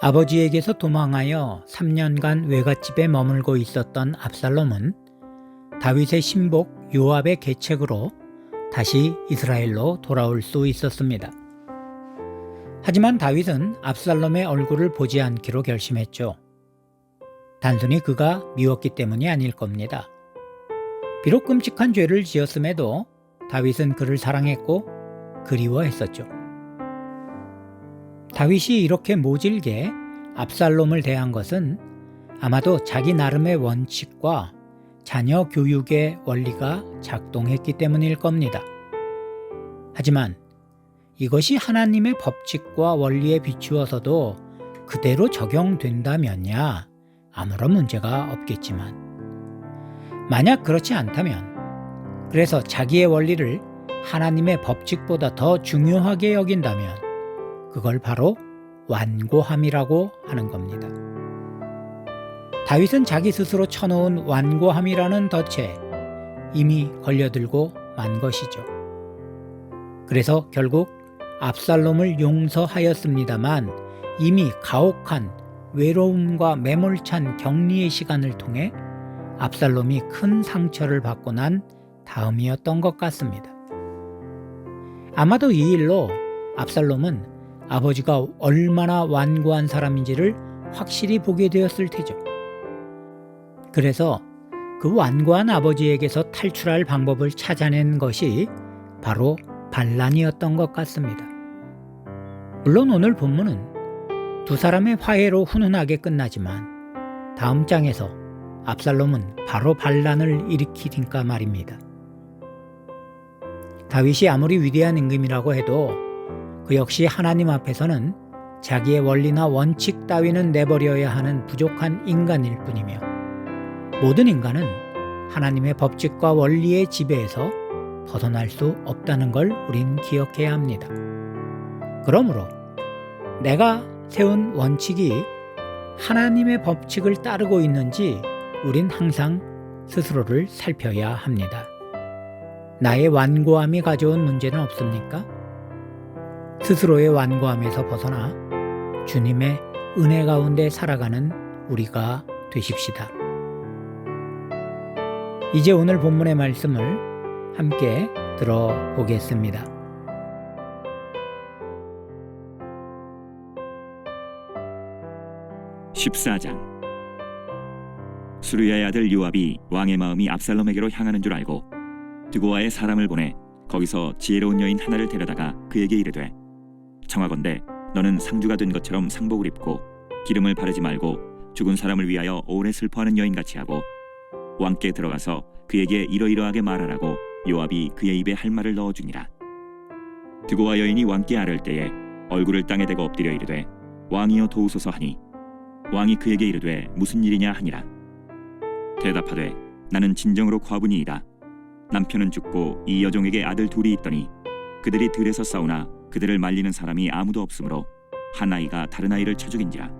아버지에게서 도망하여 3년간 외갓집에 머물고 있었던 압살롬은 다윗의 신복 요압의 계책으로 다시 이스라엘로 돌아올 수 있었습니다. 하지만 다윗은 압살롬의 얼굴을 보지 않기로 결심했죠. 단순히 그가 미웠기 때문이 아닐 겁니다. 비록 끔찍한 죄를 지었음에도 다윗은 그를 사랑했고 그리워했었죠. 다윗이 이렇게 모질게 압살롬을 대한 것은 아마도 자기 나름의 원칙과 자녀 교육의 원리가 작동했기 때문일 겁니다. 하지만 이것이 하나님의 법칙과 원리에 비추어서도 그대로 적용된다면야 아무런 문제가 없겠지만, 만약 그렇지 않다면, 그래서 자기의 원리를 하나님의 법칙보다 더 중요하게 여긴다면 그걸 바로 완고함이라고 하는 겁니다. 다윗은 자기 스스로 쳐놓은 완고함이라는 덫에 이미 걸려들고 만 것이죠. 그래서 결국 압살롬을 용서하였습니다만 이미 가혹한 외로움과 매몰찬 격리의 시간을 통해 압살롬이 큰 상처를 받고 난 다음이었던 것 같습니다. 아마도 이 일로 압살롬은 아버지가 얼마나 완고한 사람인지를 확실히 보게 되었을 테죠. 그래서 그 완고한 아버지에게서 탈출할 방법을 찾아낸 것이 바로 반란이었던 것 같습니다. 물론 오늘 본문은 두 사람의 화해로 훈훈하게 끝나지만 다음 장에서 압살롬은 바로 반란을 일으키니까 말입니다. 다윗이 아무리 위대한 임금이라고 해도 그 역시 하나님 앞에서는 자기의 원리나 원칙 따위는 내버려야 하는 부족한 인간일 뿐이며, 모든 인간은 하나님의 법칙과 원리의 지배에서 벗어날 수 없다는 걸 우린 기억해야 합니다. 그러므로 내가 세운 원칙이 하나님의 법칙을 따르고 있는지 우린 항상 스스로를 살펴야 합니다. 나의 완고함이 가져온 문제는 없습니까? 스스로의 완고함에서 벗어나 주님의 은혜 가운데 살아가는 우리가 되십시다. 이제 오늘 본문의 말씀을 함께 들어보겠습니다. (14장) 수르야의 아들 요압이 왕의 마음이 압살롬에게로 향하는 줄 알고 드고아의 사람을 보내 거기서 지혜로운 여인 하나를 데려다가 그에게 이르되, 청하건대 너는 상주가 된 것처럼 상복을 입고 기름을 바르지 말고 죽은 사람을 위하여 오래 슬퍼하는 여인같이 하고 왕께 들어가서 그에게 이러이러하게 말하라고 요압이 그의 입에 할 말을 넣어주니라. 드고아 여인이 왕께 아를 때에 얼굴을 땅에 대고 엎드려 이르되, 왕이여 도우소서 하니 왕이 그에게 이르되 무슨 일이냐 하니라. 대답하되, 나는 진정으로 과부니이다. 남편은 죽고 이 여종에게 아들 둘이 있더니 그들이 들에서 싸우나 그들을 말리는 사람이 아무도 없으므로 한 아이가 다른 아이를 쳐 죽인지라.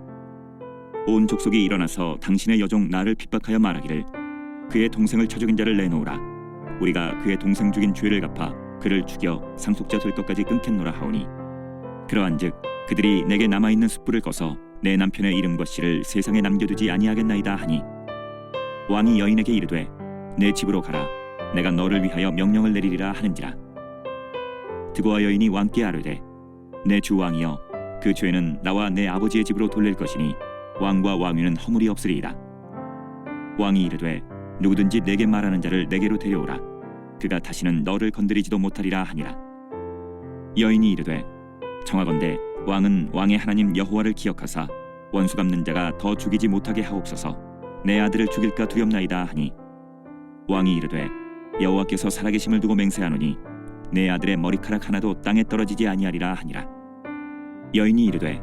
온 족속이 일어나서 당신의 여종 나를 핍박하여 말하기를, 그의 동생을 쳐 죽인 자를 내놓으라. 우리가 그의 동생 죽인 죄를 갚아 그를 죽여 상속자 될 것까지 끊겠노라 하오니, 그러한즉 그들이 내게 남아있는 숯불을 꺼서 내 남편의 이름과 씨를 세상에 남겨두지 아니하겠나이다 하니, 왕이 여인에게 이르되 내 집으로 가라. 내가 너를 위하여 명령을 내리리라 하는지라. 드고아 여인이 왕께 아뢰되, 내 주 왕이여, 그 죄는 나와 내 아버지의 집으로 돌릴 것이니 왕과 왕위는 허물이 없으리이다. 왕이 이르되, 누구든지 내게 말하는 자를 내게로 데려오라. 그가 다시는 너를 건드리지도 못하리라 하니라. 여인이 이르되, 청하건대 왕은 왕의 하나님 여호와를 기억하사 원수 갚는 자가 더 죽이지 못하게 하옵소서. 내 아들을 죽일까 두렵나이다 하니, 왕이 이르되, 여호와께서 살아계심을 두고 맹세하노니 내 아들의 머리카락 하나도 땅에 떨어지지 아니하리라 하니라. 여인이 이르되,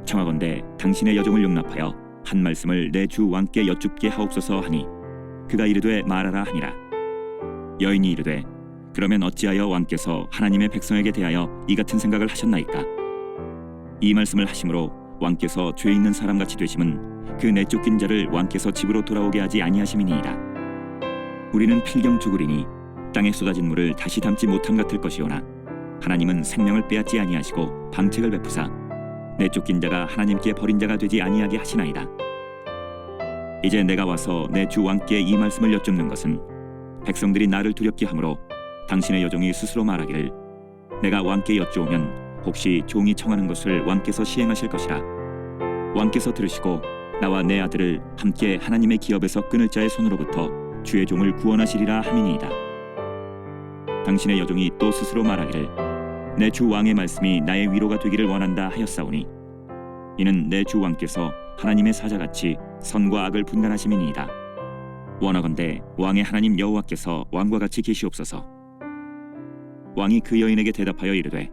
청하건대 당신의 여종을 용납하여 한 말씀을 내 주 왕께 여쭙게 하옵소서 하니, 그가 이르되 말하라 하니라. 여인이 이르되, 그러면 어찌하여 왕께서 하나님의 백성에게 대하여 이 같은 생각을 하셨나이까? 이 말씀을 하심으로 왕께서 죄 있는 사람같이 되심은 그 내쫓긴 자를 왕께서 집으로 돌아오게 하지 아니하심이니이다. 우리는 필경 죽으리니 땅에 쏟아진 물을 다시 담지 못함 같을 것이오나, 하나님은 생명을 빼앗지 아니하시고 방책을 베푸사 내쫓긴 자가 하나님께 버린 자가 되지 아니하게 하시나이다. 이제 내가 와서 내 주 왕께 이 말씀을 여쭙는 것은 백성들이 나를 두렵게 하므로 당신의 여종이 스스로 말하기를 내가 왕께 여쭈오면 혹시 종이 청하는 것을 왕께서 시행하실 것이라. 왕께서 들으시고 나와 내 아들을 함께 하나님의 기업에서 끊을 자의 손으로부터 주의 종을 구원하시리라 함이니이다. 당신의 여종이 또 스스로 말하기를 내 주 왕의 말씀이 나의 위로가 되기를 원한다 하였사오니 이는 내 주 왕께서 하나님의 사자같이 선과 악을 분간하심이니이다. 원하건대 왕의 하나님 여호와께서 왕과 같이 계시옵소서. 왕이 그 여인에게 대답하여 이르되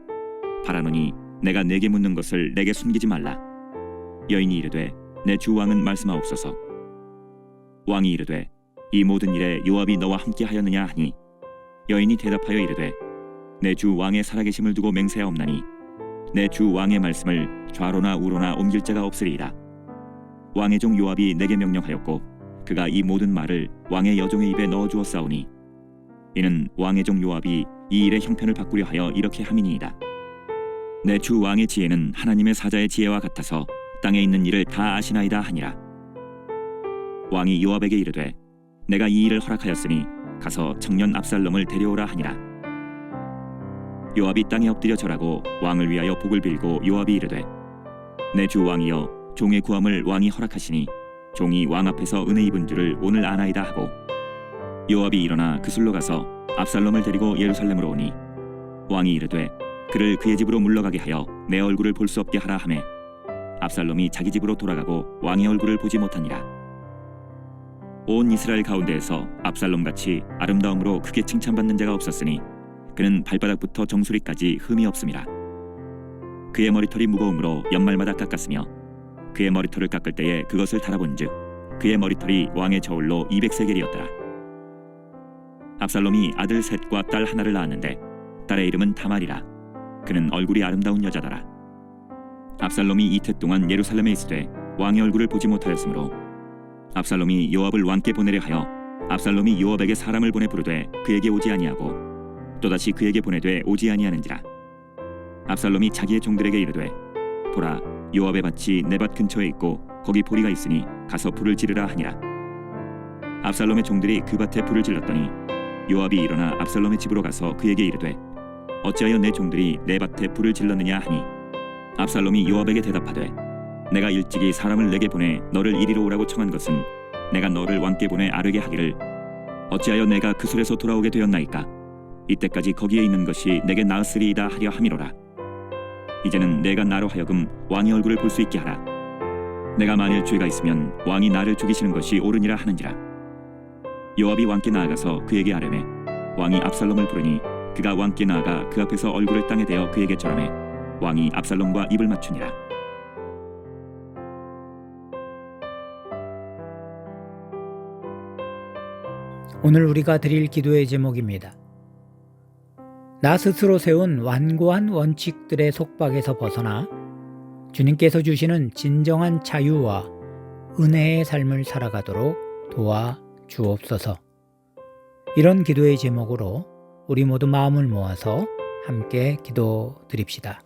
바라노니 내가 내게 묻는 것을 내게 숨기지 말라. 여인이 이르되 내 주 왕은 말씀하옵소서. 왕이 이르되 이 모든 일에 요압이 너와 함께 하였느냐 하니 여인이 대답하여 이르되 내 주 왕의 살아계심을 두고 맹세하옵나니 내 주 왕의 말씀을 좌로나 우로나 옮길 자가 없으리이다. 왕의 종 요압이 내게 명령하였고 그가 이 모든 말을 왕의 여종의 입에 넣어주었사오니 이는 왕의 종 요압이 이 일의 형편을 바꾸려 하여 이렇게 함이니이다. 내 주 왕의 지혜는 하나님의 사자의 지혜와 같아서 땅에 있는 일을 다 아시나이다 하니라. 왕이 요압에게 이르되 내가 이 일을 허락하였으니 가서 청년 압살롬을 데려오라 하니라. 요압이 땅에 엎드려 절하고 왕을 위하여 복을 빌고 요압이 이르되 내 주 왕이여 종의 구함을 왕이 허락하시니 종이 왕 앞에서 은혜 입은 줄을 오늘 아나이다 하고 요압이 일어나 그술로 가서 압살롬을 데리고 예루살렘으로 오니 왕이 이르되 그를 그의 집으로 물러가게 하여 내 얼굴을 볼 수 없게 하라 하매 압살롬이 자기 집으로 돌아가고 왕의 얼굴을 보지 못하니라. 온 이스라엘 가운데에서 압살롬같이 아름다움으로 크게 칭찬받는 자가 없었으니 그는 발바닥부터 정수리까지 흠이 없음이라. 그의 머리털이 무거움으로 연말마다 깎았으며 그의 머리털을 깎을 때에 그것을 달아본즉 그의 머리털이 왕의 저울로 200세겔이었더라. 압살롬이 아들 셋과 딸 하나를 낳았는데 딸의 이름은 다말이라. 그는 얼굴이 아름다운 여자더라. 압살롬이 이태 동안 예루살렘에 있으되 왕의 얼굴을 보지 못하였으므로 압살롬이 요압을 왕께 보내려 하여 압살롬이 요압에게 사람을 보내 부르되 그에게 오지 아니하고 또다시 그에게 보내되 오지 아니하는지라. 압살롬이 자기의 종들에게 이르되 보라 요압의 밭이 내 밭 근처에 있고 거기 보리가 있으니 가서 불을 지르라 하니라. 압살롬의 종들이 그 밭에 불을 질렀더니 요압이 일어나 압살롬의 집으로 가서 그에게 이르되 어찌하여 내 종들이 내 밭에 불을 질렀느냐 하니 압살롬이 요압에게 대답하되 내가 일찍이 사람을 내게 보내 너를 이리로 오라고 청한 것은 내가 너를 왕께 보내 아뢰게 하기를 어찌하여 내가 그술에서 돌아오게 되었나이까. 이때까지 거기에 있는 것이 내게 나으스리이다 하려 함이로라. 이제는 내가 나로 하여금 왕의 얼굴을 볼 수 있게 하라. 내가 만일 죄가 있으면 왕이 나를 죽이시는 것이 옳으니라 하는지라. 요압이 왕께 나아가서 그에게 아뢰매 왕이 압살롬을 부르니 그가 왕께 나아가 그 앞에서 얼굴을 땅에 대어 그에게 절하매 왕이 압살롬과 입을 맞추니라. 오늘 우리가 드릴 기도의 제목입니다. 나 스스로 세운 완고한 원칙들의 속박에서 벗어나 주님께서 주시는 진정한 자유와 은혜의 삶을 살아가도록 도와 주옵소서. 이런 기도의 제목으로 우리 모두 마음을 모아서 함께 기도드립시다.